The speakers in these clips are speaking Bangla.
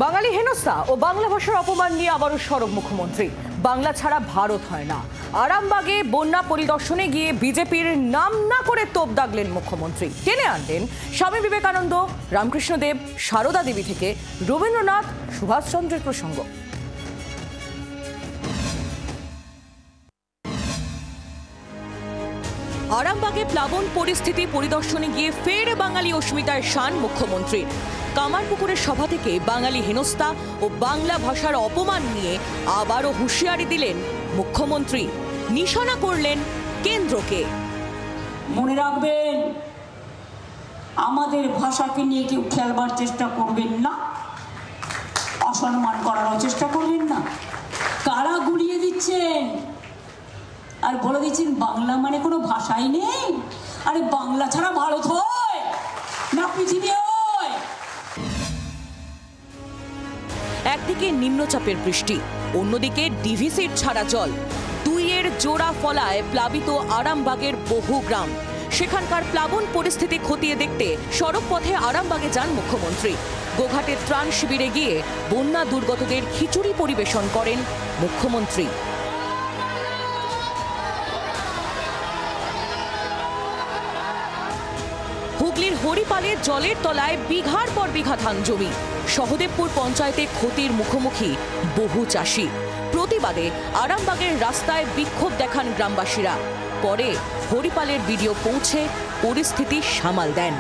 বাঙালি হেনস্থা ও বাংলা ভাষার অপমান নিয়ে আবারও সরব মুখ্যমন্ত্রী। বাংলা ছাড়া ভারত হয় না। আরামবাগে বন্যা পরিদর্শনে গিয়ে বিজেপির নাম না করে তোপ দাগলেন মুখ্যমন্ত্রী। টেনে আনলেন স্বামী বিবেকানন্দ, রামকৃষ্ণদেব, সারদা দেবী থেকে রবীন্দ্রনাথ, সুভাষচন্দ্রের প্রসঙ্গ। আরামবাগে প্লাবন পরিস্থিতি পরিদর্শনে গিয়ে ফের বাঙালি অস্মিতায় শান মুখ্যমন্ত্রী। কামারপুকুরের সভা থেকে বাঙালি হেনস্থা ও বাংলা ভাষার অপমান নিয়ে আবারও হুঁশিয়ারি দিলেন মুখ্যমন্ত্রী। নিশানা করলেন কেন্দ্রকে। মনে রাখবেন, আমাদের ভাষাকে নিয়ে কেউ খেলবার চেষ্টা করবেন না, অসম্মান করার চেষ্টা করবেন না। কারা গুলিয়ে দিচ্ছেন আর বলে দিচ্ছেন বাংলা মানে কোনো ভাষাই নেই? আরে বাংলা ছাড়া ভারত হয় না পৃথিবী হয়? একদিকে নিম্নচাপের বৃষ্টি, অন্যদিকে ডিভিসির ছাড়া জল, দুইয়ের জোড়া ফলায় প্লাবিত আরামবাগের বহু গ্রাম। সেখানকার প্লাবন পরিস্থিতি খতিয়ে দেখতে সড়ক পথে আরামবাগে যান মুখ্যমন্ত্রী। গোঘাটের ত্রাণ শিবিরে গিয়ে বন্যা দুর্গতদের খিচুড়ি পরিবেশন করেন মুখ্যমন্ত্রী। হুগলির হরিপালে জলের তলায় বিঘার পর বিঘা ধান জমি। সহদেবপুর পঞ্চায়েতে ক্ষতির মুখোমুখি বহু চাষি। প্রতিবাদে আরামবাগের রাস্তায় বিক্ষোভ দেখান গ্রামবাসীরা। পরে হরিপালের বিডিও পৌঁছে পরিস্থিতি সামাল দেন।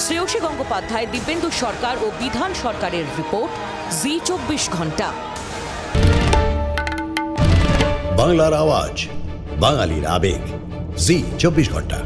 শ্রেয়সী গঙ্গোপাধ্যায়, দিব্যেন্দু সরকার ও বিধান সরকারের রিপোর্ট, জি 24 ঘন্টা। বাংলার আওয়াজ, বাঙালির আবেগ, জি 24 ঘন্টা।